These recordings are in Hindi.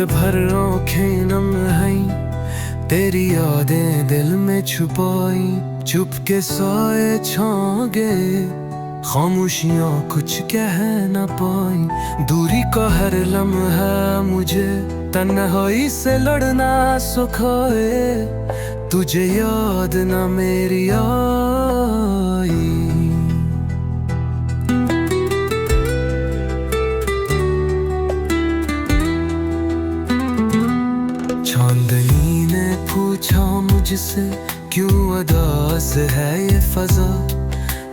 हफ्ते भर आँखें नम हैं, तेरी यादें दिल में छुपाई। चुपके सोए छांगे, खामोशियाँ कुछ कह न पाई। दूरी का हर लम्हा मुझे तन्हाई से लड़ना सिखाए। तुझे याद ना मेरी आई। चांदनी ने पूछा मुझसे, क्यों अदास है ये फजा।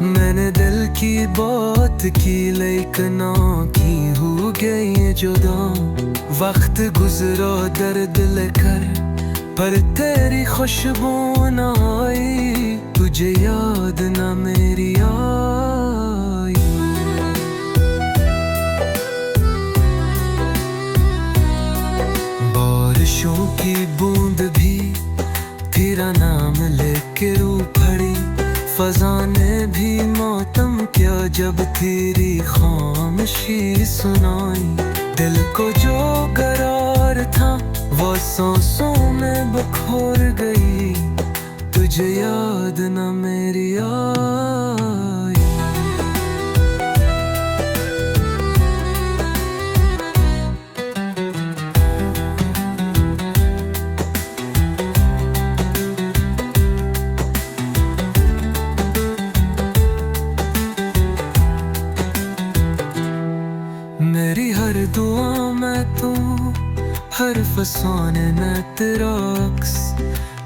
मैंने दिल की बात की लेकिन ना की हो गई जुदा। वक्त गुजरा दर्द लेकर, पर तेरी खुशबू न आई। तुझे याद ना मेरी आई। बारिशों की बूंद भी तेरा नाम लेके रो पड़ी। फजा ने भी मातम किया जब तेरी खामोशी सुनाई। दिल को जो करार था वो सांसों में बखोर गई। तुझे याद ना मेरी आई। मेरी हर दुआ में तू, हर फसाने में तेरा अक्स।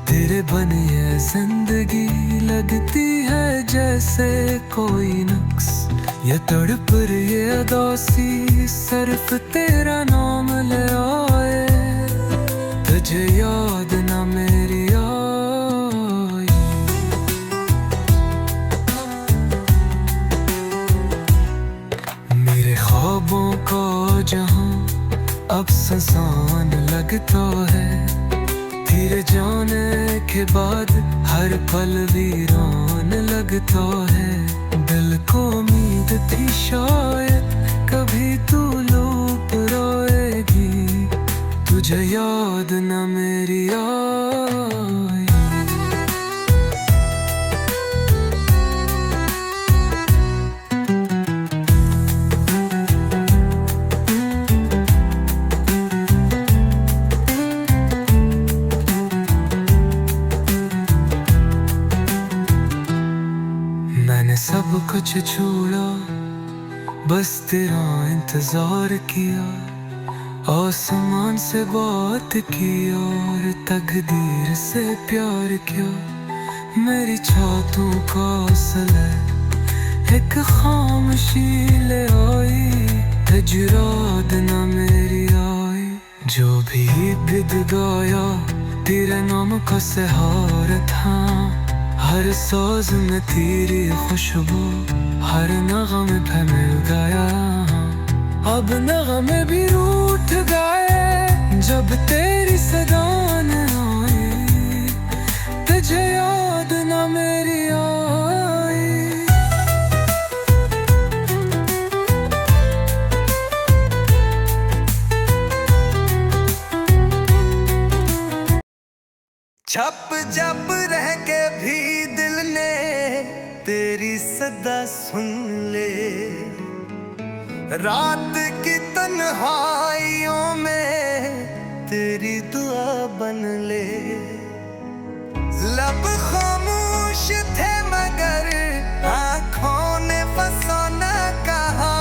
तेरे बने है जिंदगी लगती है जैसे कोई नक्स। ये तड़प ये अदासी सिर्फ तेरा नाम ले आए। तुझे याद ना मेरी आई। मेरे ख्वाबों का जहां अब सुनसान लगता है। तेरे जाने के बाद हर पल वीरान लगता है। दिल को उम्मीद थी शायद कभी तू लौट आएगी। तुझे याद ना मेरी आई। मैंने सब कुछ छोड़ा, बस तेरा इंतजार किया। आसमान से बात की और तकदीर से प्यार किया। मेरी छातों का असला एक खामोशी ले आई। तुझे याद ना मेरी आई। जो भी गीत गाया तेरे नाम का सहारा था। हर साज में तेरी खुशबू, हर नग़मे पे मिल गया। अब नग़मे भी रूठ गए जब तेरी सदा न आई। तुझे याद ना मेरी आई। छप जप रह के भी दिल ने तेरी सदा सुन ले। रात की तन्हाइयों में तेरी दुआ बन ले। लब खामोश थे मगर आँखों ने फसाना कहा।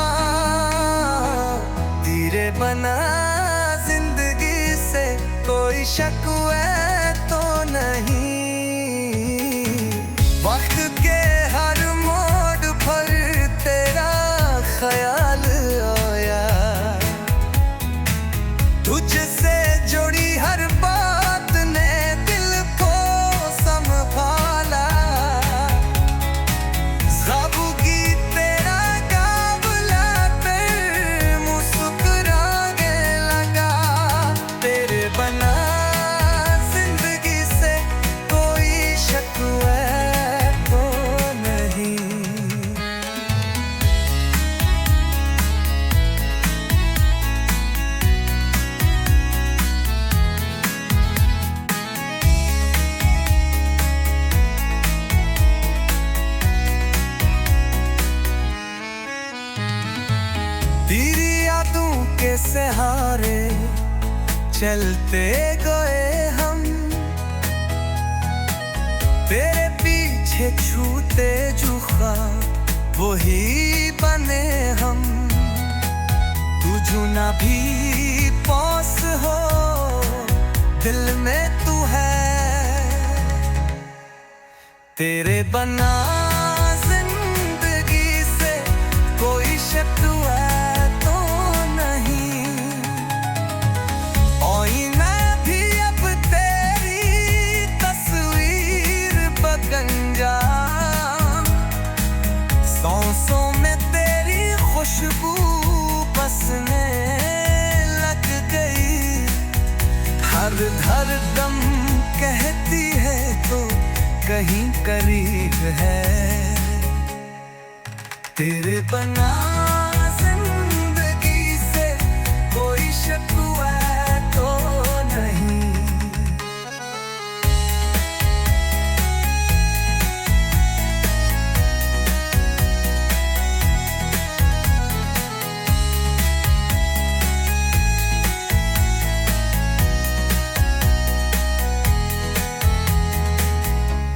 तेरे बना जिंदगी से कोई शिकवा तो नहीं। वक्त के हर मोड़ पर तेरा ख्याल आया। तुझसे जुड़ी हर बात ने दिल को संभाला। ख्वाबों तेरा काबला पर मुस्कुराने लगा। तेरे बना से हारे चलते गए हम, तेरे पीछे छूते जो ख्वाब वही बने हम। तू जुना भी पास हो, दिल में तू है, तेरे बना जिंदगी से कोई शिकवा तो नहीं। और मैं भी अब तेरी तस्वीर बन जा, सांसों में तेरी खुशबू बसने लग गई। हर धड़कन कहती है तो कहीं करीब है, तेरे बना जिंदगी से कोई शिकवा तो नहीं।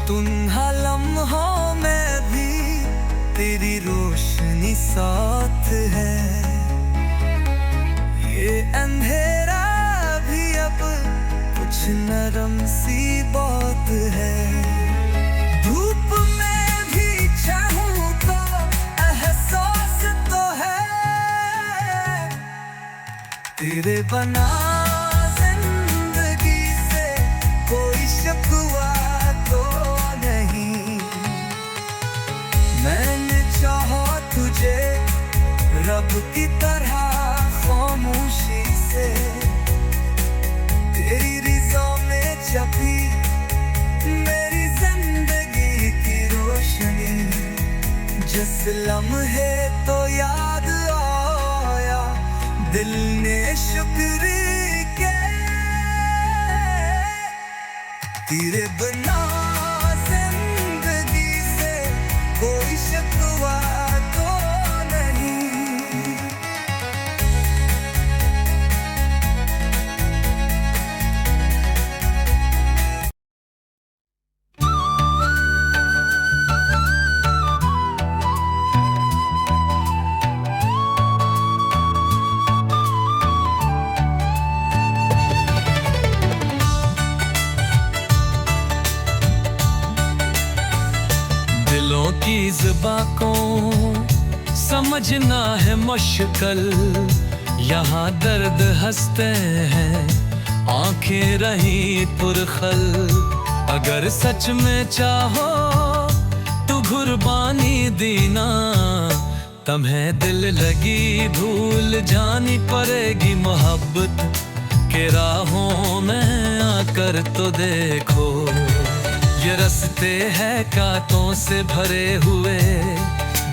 तुन्हा लम्हों में भी तेरी रोशनी साथ है, ये अंधेरा भी अब कुछ नरम सी बात है। धूप में भी चाहूं तो एहसास तो है, तेरे बना जिंदगी से कोई शिकवा तो नहीं। मैंने चाहा तुझे रब की तरह खामोशी से, तेरी रिज़ा में छपी मेरी जिंदगी की रोशनी। जिस लम्हे तो याद आया दिल ने शुक्र के, तेरे बिना जिंदगी से कोई शिकवा तो नहीं। दिलों की ज़ुबां को समझना है मुश्किल, यहाँ दर्द हंसते हैं आंखें रही पुरखल। अगर सच में चाहो तो कुर्बानी देना, तुम्हें दिल लगी भूल जानी पड़ेगी। मोहब्बत के राहों में आकर तो देखो, ये रास्ते हैं कांटों से भरे हुए,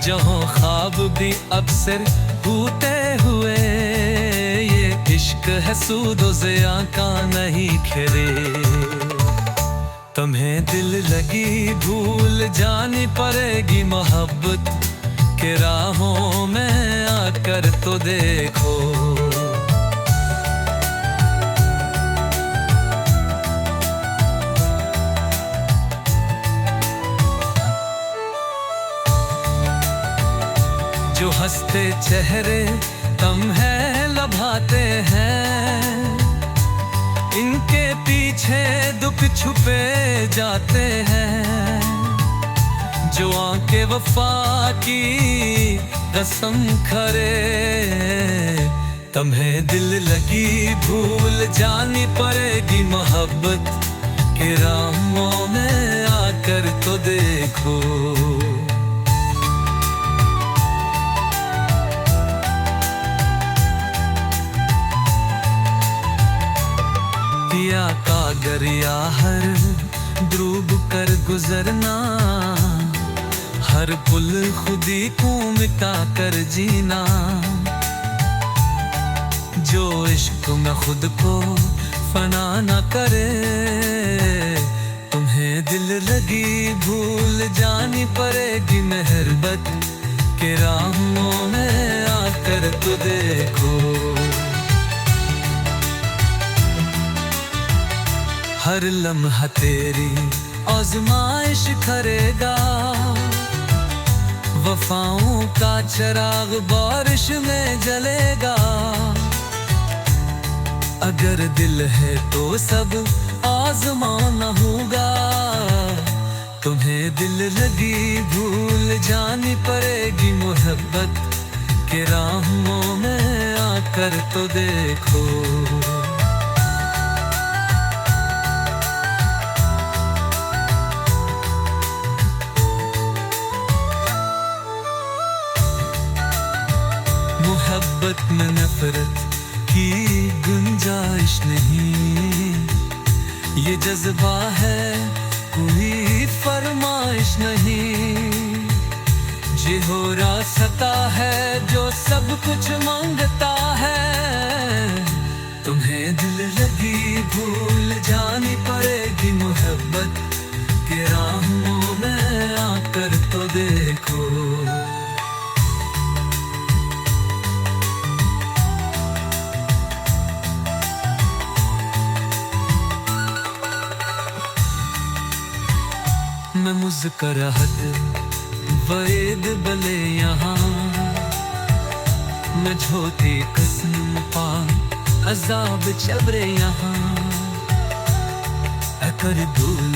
जहाँ ख्वाब भी अक्सर होते हुए। ये इश्क है सूदो ज़िया का नहीं खेरे, तुम्हें दिल लगी भूल जानी पड़ेगी। मोहब्बत के राहों में आकर तो देखो। जो हंसते चेहरे तुम्हें लभाते हैं, इनके पीछे दुख छुपे जाते हैं। जो आंखें वफा की कसम करे, तुम्हें दिल लगी भूल जानी पड़ेगी। मोहब्बत के राहों में आकर तो देखो। पिया का गरिया हर ड्रूब कर गुजरना, हर पुल खुदी को मिटा कर जीना। जो इश्क में खुद को फना न करे, तुम्हें दिल लगी भूल जानी पड़ेगी। मेहरबत के राहों में आकर तो देखो। हर लम्हा तेरी आजमाइश करेगा, वफाओं का चिराग बारिश में जलेगा। अगर दिल है तो सब आजमाना होगा, तुम्हें दिल लगी भूल जानी पड़ेगी। मोहब्बत के राहों में आकर तो देखो। मोहब्बत में नफरत की गुंजाइश नहीं, ये जज्बा है कोई फरमाइश नहीं। जे हो रास्ता है जो सब कुछ मांगता है, तुम्हें दिल लगी भूल जानी पड़ेगी। मोहब्बत के राहों में आकर तो देखो। मैं मुस्कुराहट वैद बले यहाँ, मैं झोती कसम पा अजाब चबरे यहाँ। अकर दूल